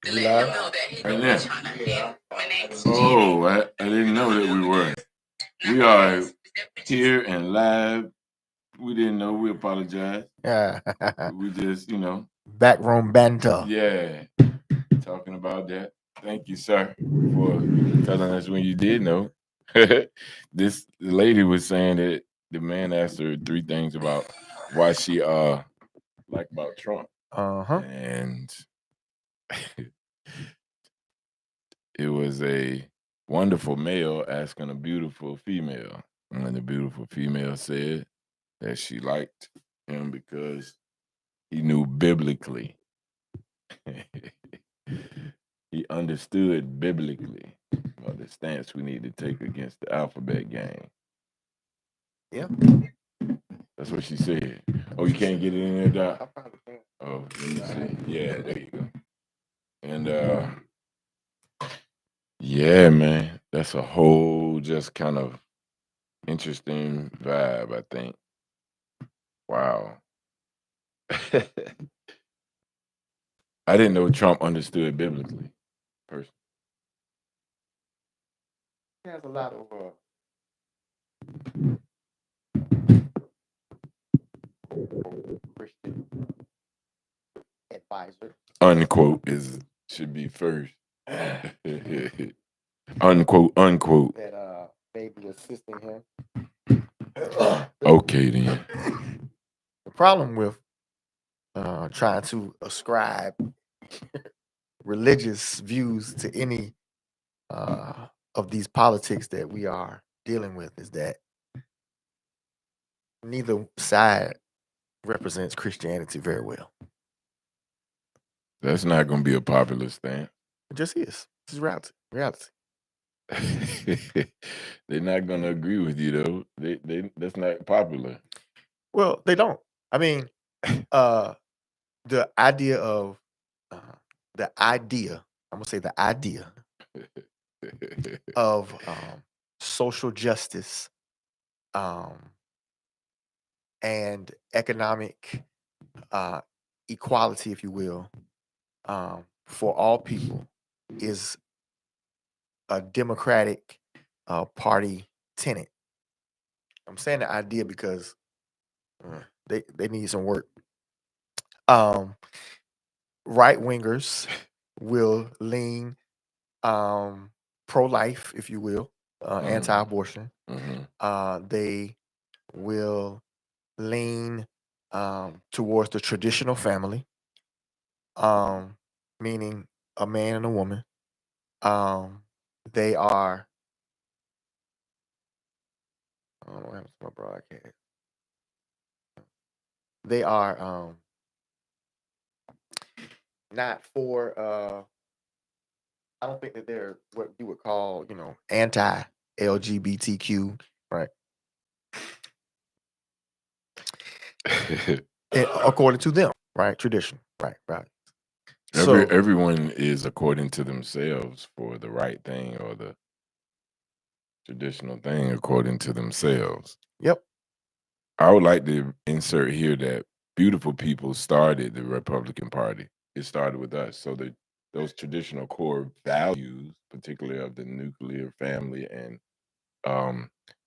We live? Right now. Oh, I didn't know that we were. We are here and live. We didn't know. We apologize. Yeah. We just, Backroom banter. yeah, talking about that. Thank you, sir, for telling us when you did know. This lady was saying that the man asked her 3 things about why she like about Trump, Uh-huh. and it was a wonderful male asking a beautiful female, and the beautiful female said that she liked him because he knew biblically. He understood biblically the stance we need to take against the alphabet gang. Yeah. That's what she said. Oh, you can't get it in there, Doc? Oh, let me see. Yeah, there you go. And yeah, man, that's a whole just kind of interesting vibe, I think. Wow. I didn't know Trump understood biblically. Personally. He has a lot of Christian advisors. Unquote should be first. Unquote. That may be assisting him. Okay then. The problem with trying to ascribe religious views to any of these politics that we are dealing with is that neither side represents Christianity very well. That's not going to be a popular stance. It just is. This is reality. They're not going to agree with you though. They that's not popular. Well, they don't. I mean, the idea of I'm gonna say the idea of social justice and economic equality, if you will, for all people is a Democratic Party tenet. I'm saying the idea because they need some work. Right wingers will lean pro-life, if you will, anti-abortion. They will lean towards the traditional family, meaning a man and a woman. They are. I don't know what happened to my broadcast. They are not for. I don't think that they're what you would call, anti-LGBTQ, right? According to them, right? Tradition, right? So Everyone is according to themselves for the right thing or the traditional thing according to themselves. Yep. I would like to insert here that beautiful people started the Republican Party. It started with us. So those traditional core values, particularly of the nuclear family and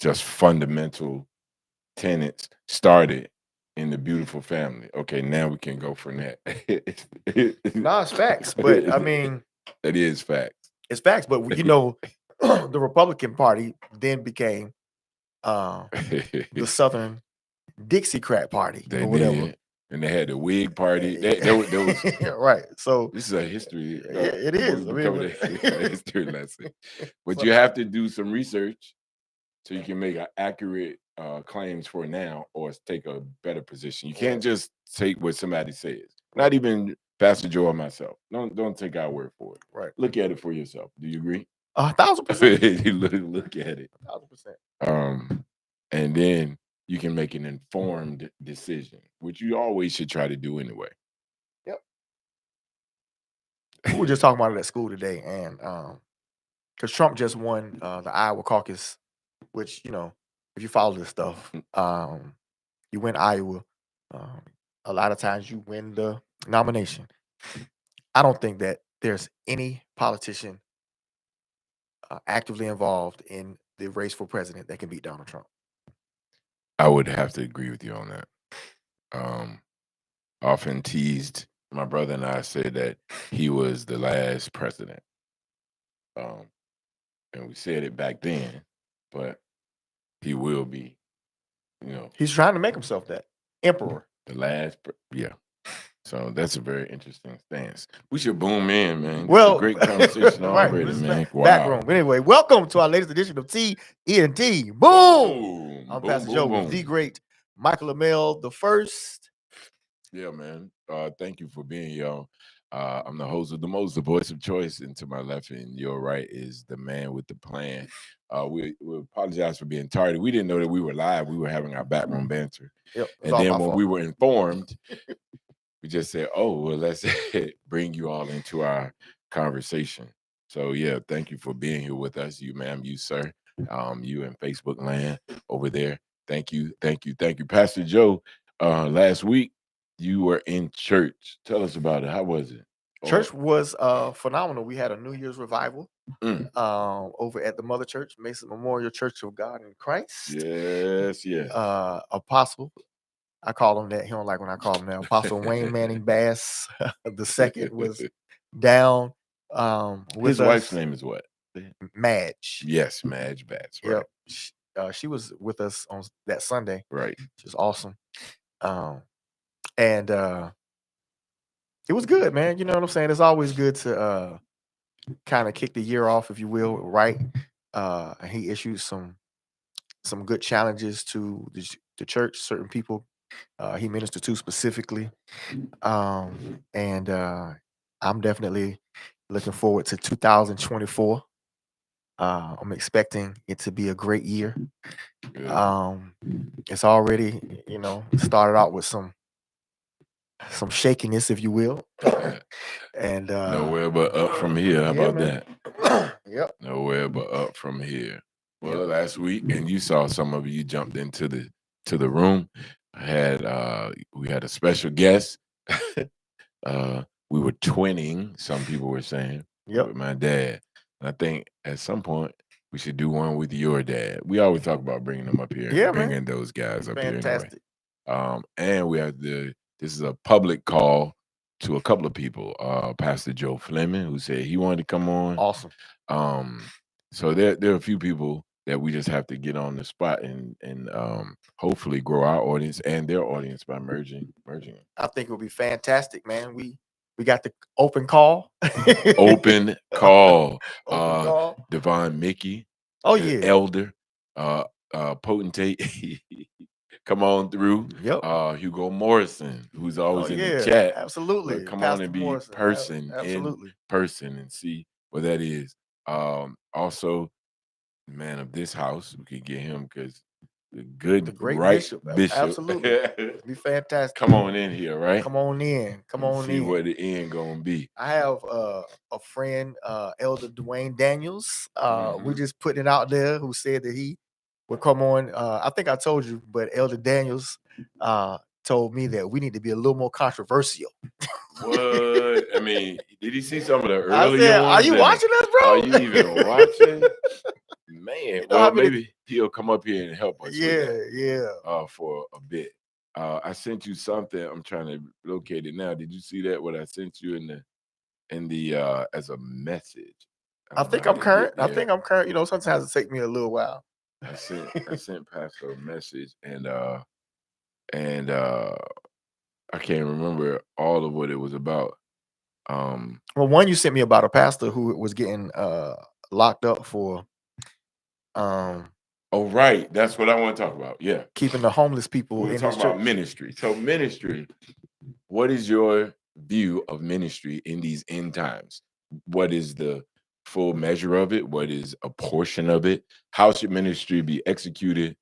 just fundamental tenets, started in the beautiful family. Okay, now we can go from that. No, it's facts, but I mean, it is facts. It's facts, but the Republican Party then became the Southern Dixiecrat Party They or whatever. did. And they had the Whig Party. That was right. So this is a history. it is. I mean, a history lesson. But you have to do some research so you can make accurate claims for now or take a better position. You can't just take what somebody says. Not even Pastor Joe or myself. Don't take our word for it. Right. Look at it for yourself. Do you agree? 1,000%. Look at it. 1,000%. And then you can make an informed decision, which you always should try to do anyway. Yep. We were just talking about it at school today, and because Trump just won the Iowa caucus, which if you follow this stuff, you win Iowa. A lot of times you win the nomination. I don't think that there's any politician actively involved in the race for president that can beat Donald Trump. I would have to agree with you on that. Um, Often teased, my brother and I said that he was the last president. Um, and we said it back then, but he will be, you know, He's trying to make himself that emperor. the last, yeah. So that's a very interesting stance. We should boom in, man. This is a Well, great conversation right, already, this is man. back Wow. room. But anyway, welcome to our latest edition of Tnt. Boom! Boom, I'm boom, Pastor Joe boom, with the boom. great Michael Amell the first. Yeah, man. Thank you for being here. I'm the host of the most, the voice of choice, and to my left and your right is the man with the plan. We apologize for being tardy. We didn't know that we were live. We were having our backroom banter. Yep, it was And all then my when fault. we were informed, we just said, oh, well, let's bring you all into our conversation. So yeah, thank you for being here with us, you ma'am, you sir, you in Facebook land over there. Thank you, thank you, thank you. Pastor Joe, last week you were in church. Tell us about it. How was it? Church was phenomenal. We had a New Year's revival over at the Mother Church, Mason Memorial Church of God in Christ. Yes, yes. Apostle, I call him that. He don't like when I call him that. Apostle Wayne Manning Bass the second was down with His us. wife's name is what? Madge. Yes, Madge Bats. Right. Yep. She was with us on that Sunday. Right. She was awesome. And it was good, man. You know what I'm saying? It's always good to kind of kick the year off, if you will, right? And he issued some good challenges to the church, certain people he ministered to specifically. And I'm definitely looking forward to 2024. I'm expecting it to be a great year. It's already, started out with some shakiness, if you will. And nowhere but up from here. How about man. that? Yep. Nowhere but up from here. Well, last week, and you saw some of you jumped into the room. We had a special guest. We were twinning, some people were saying, with my dad. And I think at some point we should do one with your dad. We always talk about bringing them up here, bringing those guys up here anyway. And we have this is a public call to a couple of people. Pastor Joe Fleming, who said he wanted to come on. Awesome. So there are a few people that we just have to get on the spot and hopefully grow our audience and their audience by merging. I think it will be fantastic, man. We got the open call. Open call. Open call. Devon Mickey. Oh yeah. Elder. Potentate. Come on through. Yep. Hugo Morrison, who's always in the chat. Absolutely. Come Pastor on and be Morrison. in person and see what that is. Also, man of this house, we could get him because the great bishop. Absolutely. Be fantastic. Come on in here, right? Come on in. Come on see in. Where the end gonna be. I have a friend, Elder Dwayne Daniels. We just putting it out there, who said that he would come on. I think I told you, but Elder Daniels told me that we need to be a little more controversial. What? I mean, did he see some of the earlier ones? Are you watching us, bro? Are you even watching? Man, well, maybe he'll come up here and help us. For a bit. I sent you something. I'm trying to locate it now. Did you see that? What I sent you in the as a message? I think I'm current. You know, sometimes it takes me a little while. I sent Pastor a message and I can't remember all of what it was about. Well, one you sent me about a pastor who was getting locked up for oh right, that's what I want to talk about. Yeah, keeping the homeless people in his church. About ministry. So ministry, what is your view of ministry in these end times? What is the full measure of it? What is a portion of it? How should ministry be executed?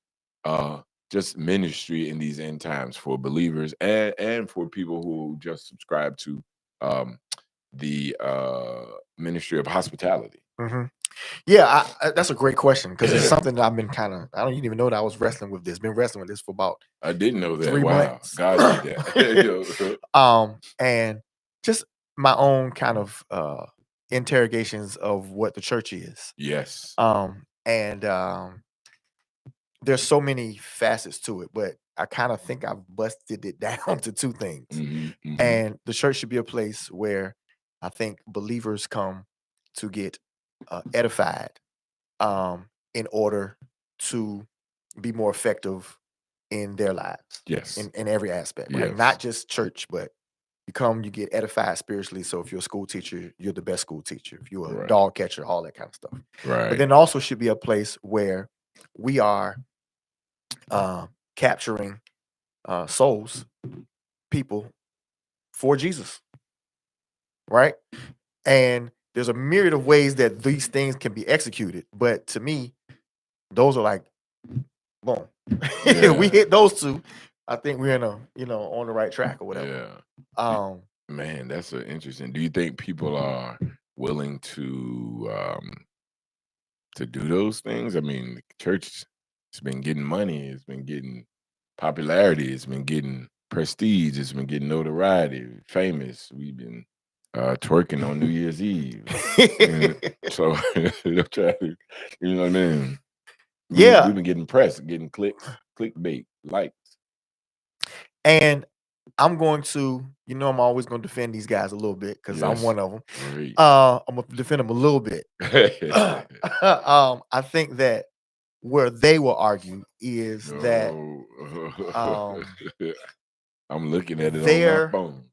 Just ministry in these end times for believers and for people who just subscribe to the ministry of hospitality. Yeah, that's a great question, because it's something that I've been I don't even know that I was wrestling with this. Been wrestling with this for about I didn't know that. 3 months. God did that. And just my own kind of interrogations of what the church is. Yes. And there's so many facets to it, but I kind of think I've busted it down to two things. Mhm, mhm. And the church should be a place where I think believers come to get edified in order to be more effective in their lives Yes. in every aspect, right? Yes. Not just church, but you come, you get edified spiritually. So if you're a school teacher, you're the best school teacher. If you're a Right. dog catcher, all that kind of stuff. But Right. then also should be a place where we are capturing souls, people for Jesus, right? And there's a myriad of ways that these things can be executed. But to me, those are like, boom. We Yeah. hit those two. I think we're in a, on the right track or whatever. Yeah. Y Um, Man, that's a interesting do you think people are willing to do those things? I mean, the church has been getting money, it's been getting popularity, it's been getting prestige, it's been getting notoriety, famous. We've been twerking on New Year's Eve. And so I'm trying to, you know what I mean? yeah. We've been getting press, getting clicks, clickbait, likes. And I'm going to, I'm always going to defend these guys a little bit because I'm Yes. one of them. Great. I'm going to defend them a little bit. I think that where they will argue is that No. um, I'm looking at it on my their phone.